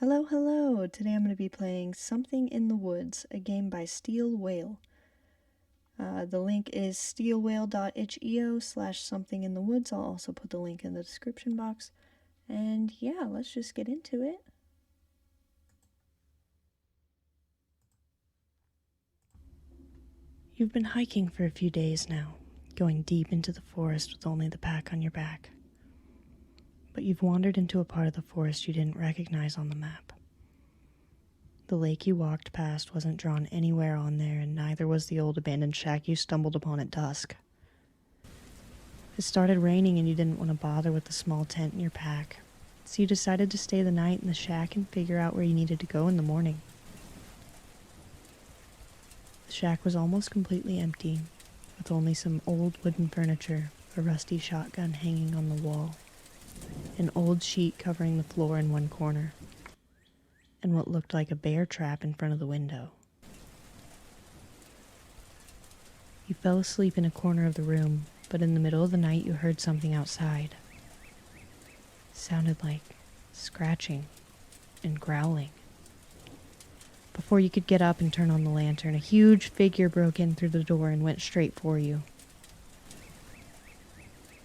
Hello, hello! Today I'm going to be playing Something in the Woods, a game by Steel Whale. The link is steelwhale.itch.io/somethinginthewoods. I'll also put the link in the description box. And yeah, let's just get into it. You've been hiking for a few days now, going deep into the forest with only the pack on your back. But you've wandered into a part of the forest you didn't recognize on the map. The lake you walked past wasn't drawn anywhere on there, and neither was the old abandoned shack you stumbled upon at dusk. It started raining and you didn't want to bother with the small tent in your pack, so you decided to stay the night in the shack and figure out where you needed to go in the morning. The shack was almost completely empty, with only some old wooden furniture, a rusty shotgun hanging on the wall, an old sheet covering the floor in one corner, and what looked like a bear trap in front of the window. You fell asleep in a corner of the room, but in the middle of the night you heard something outside. It sounded like scratching and growling. Before you could get up and turn on the lantern, a huge figure broke in through the door and went straight for you.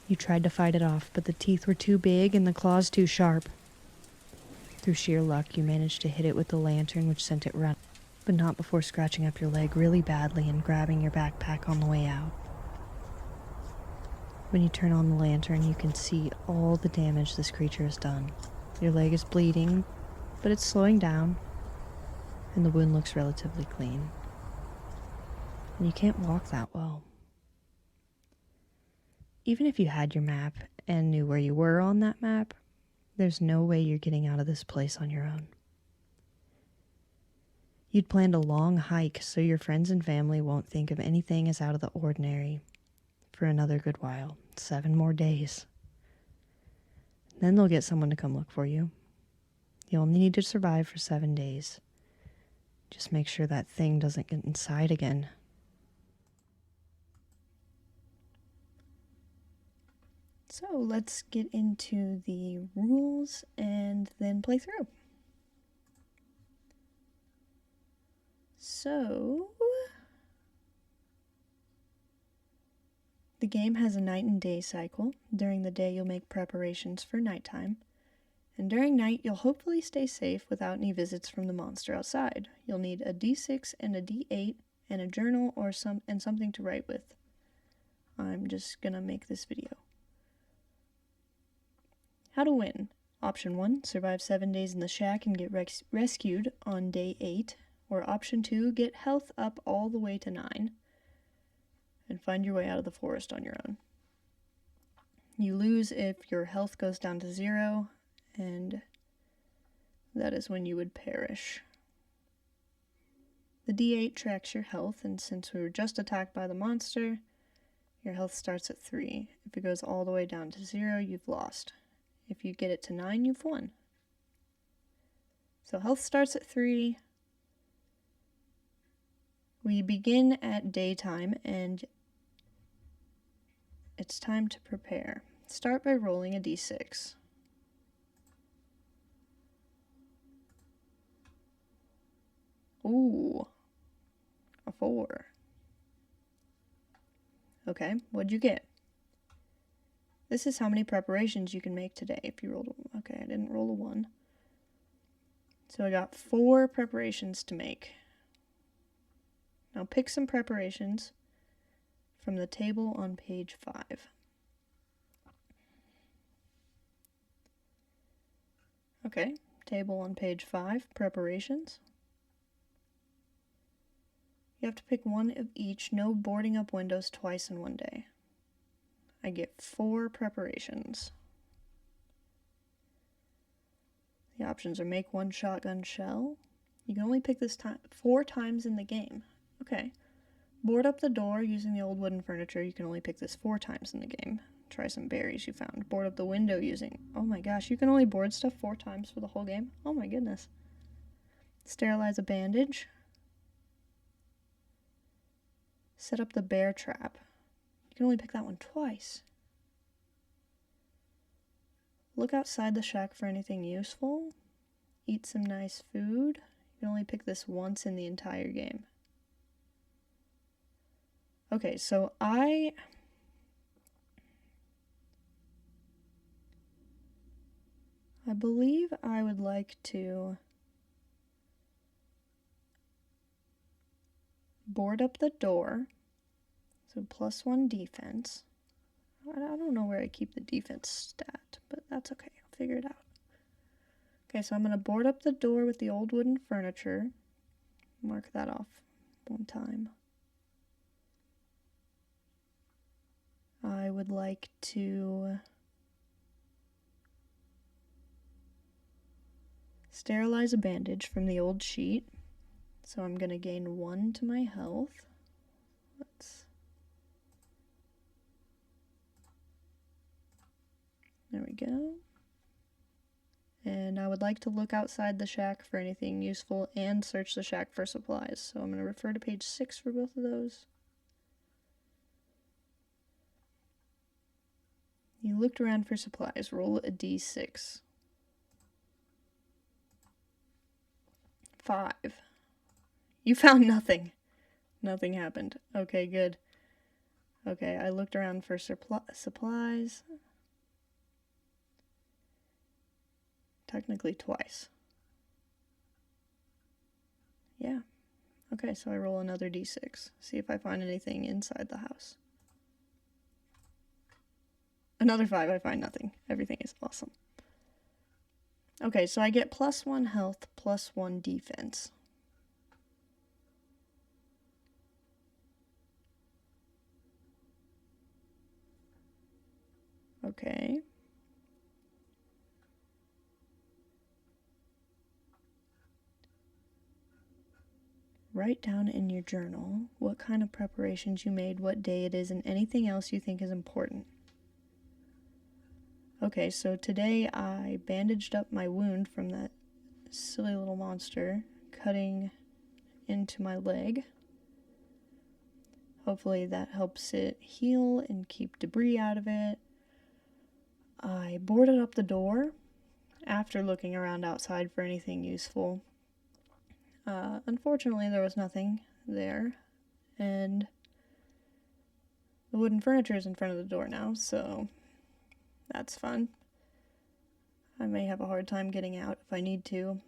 You tried to fight it off, but the teeth were too big and the claws too sharp. Through sheer luck, you managed to hit it with the lantern, which sent it running, but not before scratching up your leg really badly and grabbing your backpack on the way out. When you turn on the lantern, you can see all the damage this creature has done. Your leg is bleeding, but it's slowing down, and the wound looks relatively clean. And you can't walk that well. Even if you had your map and knew where you were on that map, there's no way you're getting out of this place on your own. You'd planned a long hike so your friends and family won't think of anything as out of the ordinary for another good while. 7 more days. Then they'll get someone to come look for you. You only need to survive for 7 days. Just make sure that thing doesn't get inside again. So let's get into the rules and then play through. So, the game has a night and day cycle. During the day, you'll make preparations for nighttime. And during night, you'll hopefully stay safe without any visits from the monster outside. You'll need a D6 and a D8 and a journal or something to write with. I'm just gonna make this video. How to win. Option 1, survive 7 days in the shack and get rescued on day 8. Or option 2, get health up all the way to 9 and find your way out of the forest on your own. You lose if your health goes down to 0, and that is when you would perish. The D8 tracks your health, and since we were just attacked by the monster, your health starts at 3. If it goes all the way down to 0, you've lost. If you get it to 9, you've won. So health starts at 3. We begin at daytime, and it's time to prepare. Start by rolling a d6. Ooh, a 4. Okay, what'd you get? This is how many preparations you can make today if you rolled a... Okay, I didn't roll a 1. So I got 4 preparations to make. Now pick some preparations from the table on page 5. Okay, table on page 5, preparations. You have to pick one of each, no boarding up windows twice in one day. I get 4 preparations. The options are make 1 shotgun shell. You can only pick this 4 times in the game. Okay. Board up the door using the old wooden furniture. You can only pick this 4 times in the game. Try some berries you found. Board up the window using... Oh my gosh, you can only board stuff 4 times for the whole game? Oh my goodness. Sterilize a bandage. Set up the bear trap. You can only pick that one twice. Look outside the shack for anything useful. eat some nice food. You can only pick this once in the entire game. Okay, so I believe I would like to board up the door. So +1 defense. I don't know where I keep the defense stat, but that's okay. I'll figure it out. Okay, so I'm going to board up the door with the old wooden furniture. Mark that off one time. I would like to sterilize a bandage from the old sheet. So I'm going to gain 1 to my health. There we go. And I would like to look outside the shack for anything useful and search the shack for supplies. So I'm going to refer to page 6 for both of those. You looked around for supplies. Roll a d6. 5. You found nothing. Nothing happened. Okay, good. Okay, I looked around for supplies. Technically twice. Yeah. Okay, so I roll another d6. See if I find anything inside the house. Another 5, I find nothing. Everything is awesome. Okay, so I get +1 health, +1 defense. Okay. Write down in your journal what kind of preparations you made, what day it is, and anything else you think is important. Okay, so today I bandaged up my wound from that silly little monster cutting into my leg. Hopefully that helps it heal and keep debris out of it. I boarded up the door after looking around outside for anything useful. Unfortunately, there was nothing there, and the wooden furniture is in front of the door now, so that's fun. I may have a hard time getting out if I need to.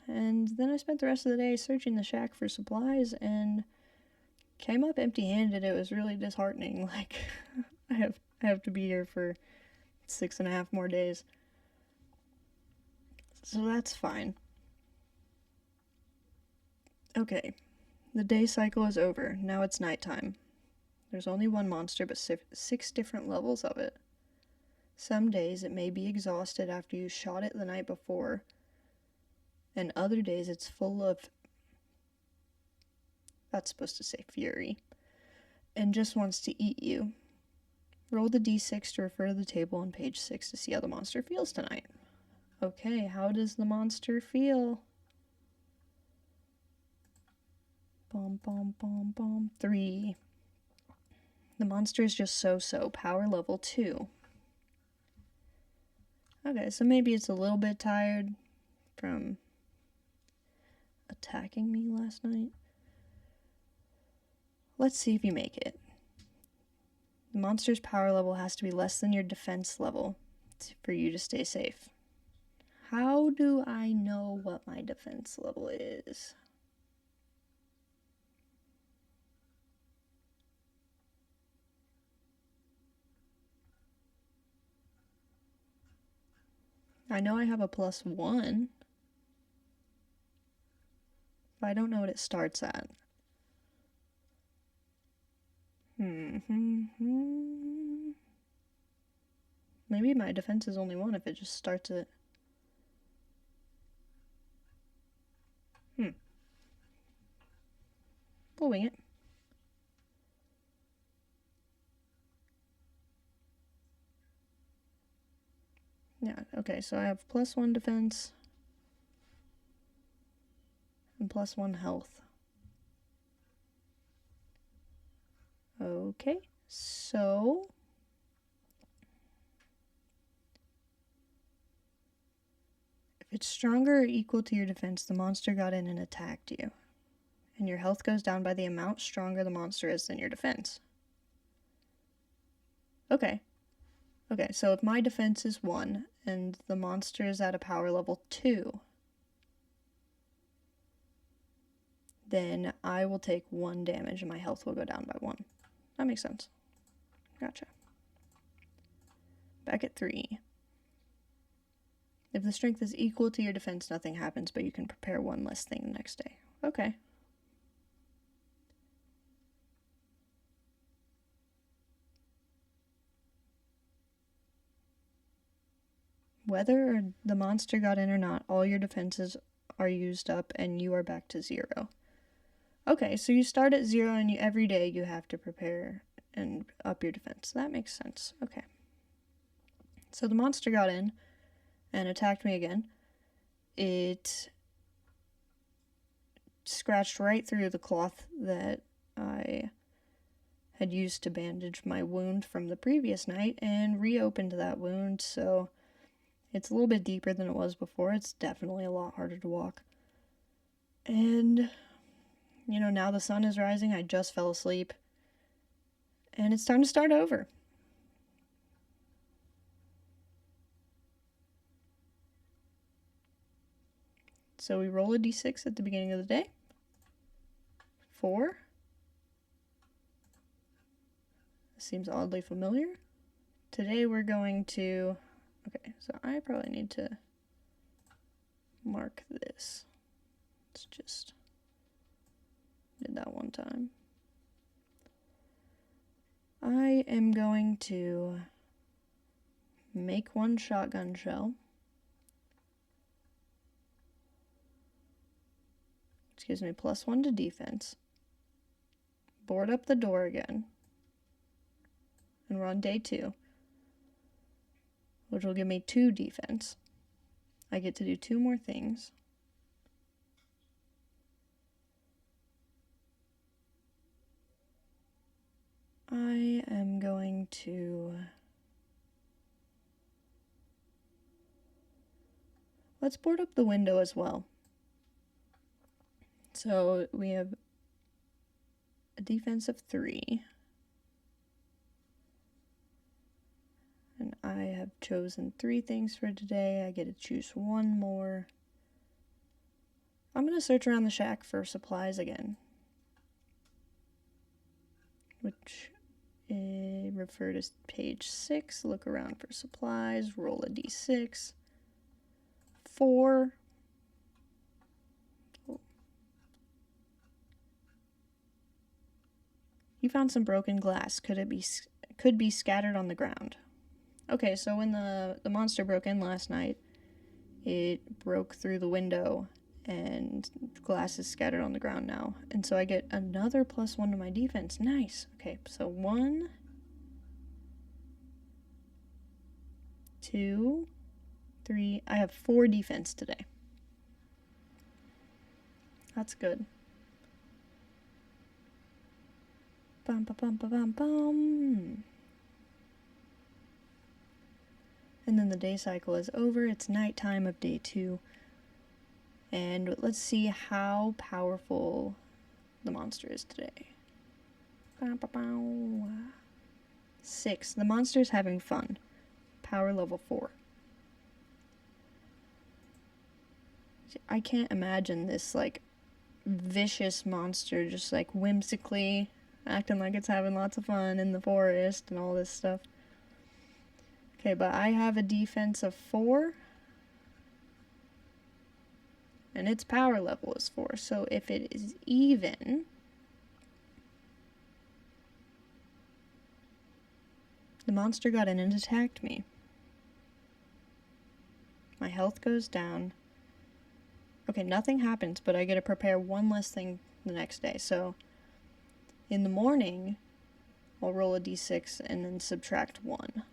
And then I spent the rest of the day searching the shack for supplies and came up empty-handed. It was really disheartening. Like, I have to be here for 6.5 more days. So that's fine. Okay, the day cycle is over. Now it's nighttime. There's only one monster, but 6 different levels of it. Some days it may be exhausted after you shot it the night before, and other days it's full of, that's supposed to say fury, and just wants to eat you. Roll the d6 to refer to the table on page 6 to see how the monster feels tonight. Okay, how does the monster feel? Bom, bom, bom, bom. 3. The monster is just so-so. Power level 2. Okay, so maybe it's a little bit tired from attacking me last night. Let's see if you make it. The monster's power level has to be less than your defense level for you to stay safe. How do I know what my defense level is? I know I have a +1. But I don't know what it starts at. Maybe my defense is only 1 if it just starts at... We'll wing it. Yeah, okay, so I have +1 defense and +1 health. Okay, so it's stronger or equal to your defense, the monster got in and attacked you. And your health goes down by the amount stronger the monster is than your defense. Okay. Okay, so if my defense is 1 and the monster is at a power level 2, then I will take 1 damage and my health will go down by 1. That makes sense. Gotcha. Back at 3. If the strength is equal to your defense, nothing happens, but you can prepare 1 less thing the next day. Okay. Whether the monster got in or not, all your defenses are used up and you are back to 0. Okay, so you start at 0 and every day you have to prepare and up your defense. That makes sense. Okay. So the monster got in and attacked me again. It scratched right through the cloth that I had used to bandage my wound from the previous night and reopened that wound, so it's a little bit deeper than it was before. It's definitely a lot harder to walk. And, now the sun is rising. I just fell asleep. And it's time to start over. So we roll a d6 at the beginning of the day. 4. This seems oddly familiar. Today we're going to... Okay, so I probably need to mark this. Let's just did that one time. I am going to make 1 shotgun shell. Which gives me +1 to defense. Board up the door again. And we're on day 2. Which will give me 2 defense. I get to do 2 more things. I am going to... Let's board up the window as well. So we have a defense of 3. And I have chosen 3 things for today. I get to choose 1 more. I'm going to search around the shack for supplies again. Which refer to page 6. Look around for supplies. Roll a d6. 4. Oh. You found some broken glass. Could be scattered on the ground. Okay, so when the monster broke in last night, it broke through the window and glass is scattered on the ground now. And so I get another +1 to my defense. Nice. Okay, so 1, 2, 3. I have 4 defense today. That's good. Bum, ba, bum, ba, bum, bum. And then the day cycle is over. It's nighttime of day 2. And let's see how powerful the monster is today. 6. The monster's having fun. Power level 4. I can't imagine this, vicious monster just, whimsically acting like it's having lots of fun in the forest and all this stuff. Okay, but I have a defense of 4. And its power level is 4. So if it is even, the monster got in and attacked me. My health goes down. Okay, nothing happens, but I get to prepare 1 less thing the next day. So in the morning, I'll roll a d6 and then subtract 1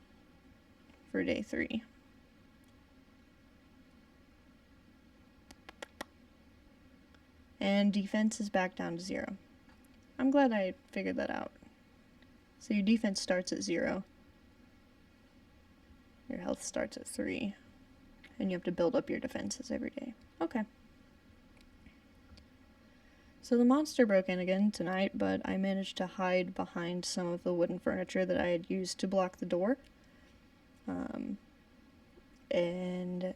for day 3. And defense is back down to 0. I'm glad I figured that out. So your defense starts at 0. Your health starts at 3. and you have to build up your defenses every day. Okay. So the monster broke in again tonight, but I managed to hide behind some of the wooden furniture that I had used to block the door. And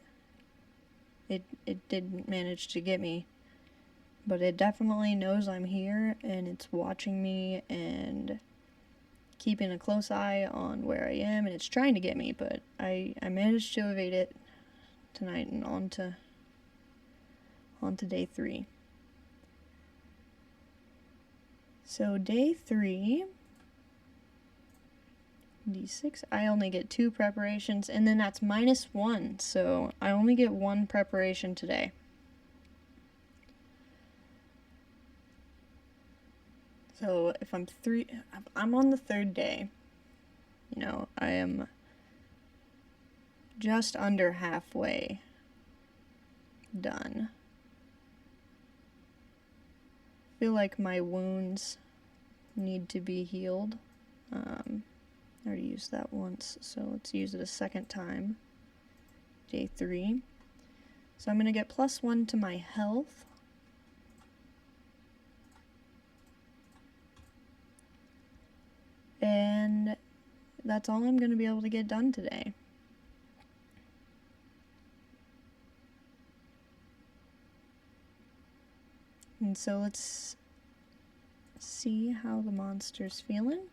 it didn't manage to get me. But it definitely knows I'm here, and it's watching me and keeping a close eye on where I am, and it's trying to get me, but I managed to evade it tonight and on to day 3. So day 3, d6, I only get 2 preparations, and then that's -1, so I only get 1 preparation today. So if I'm on the 3rd day. You know, I am just under halfway done. I feel like my wounds need to be healed. I already used that once, so let's use it a second time. Day 3. So I'm going to get +1 to my health. And that's all I'm going to be able to get done today. And so let's see how the monster's feeling.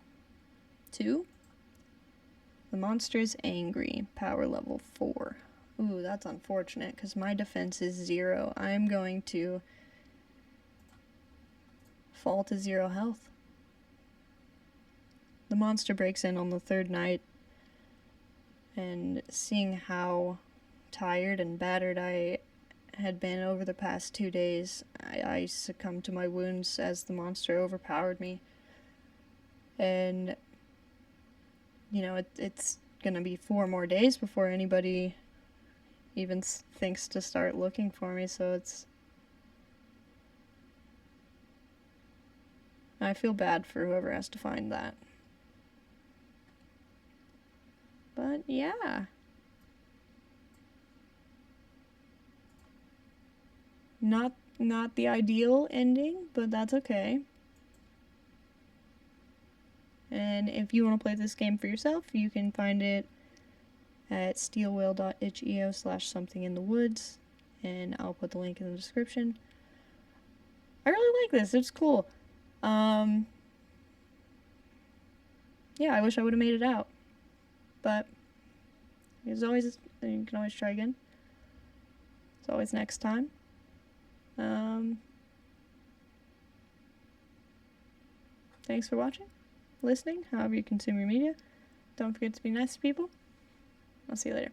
2. The monster's angry, power level 4. Ooh, that's unfortunate because my defense is 0. I'm going to fall to 0 health. The monster breaks in on the 3rd night, and seeing how tired and battered I had been over the past 2 days, I succumbed to my wounds as the monster overpowered me. And, you know, it's gonna be 4 more days before anybody even thinks to start looking for me, so I feel bad for whoever has to find that. But yeah. Not the ideal ending, but that's okay. And if you want to play this game for yourself, you can find it at steelwhale.itch.io/somethinginthewoods, and I'll put the link in the description. I really like this. It's cool. Yeah, I wish I would have made it out. But as always, you can always try again. It's always next time. Thanks for watching, listening, however you consume your media. Don't forget to be nice to people. I'll see you later.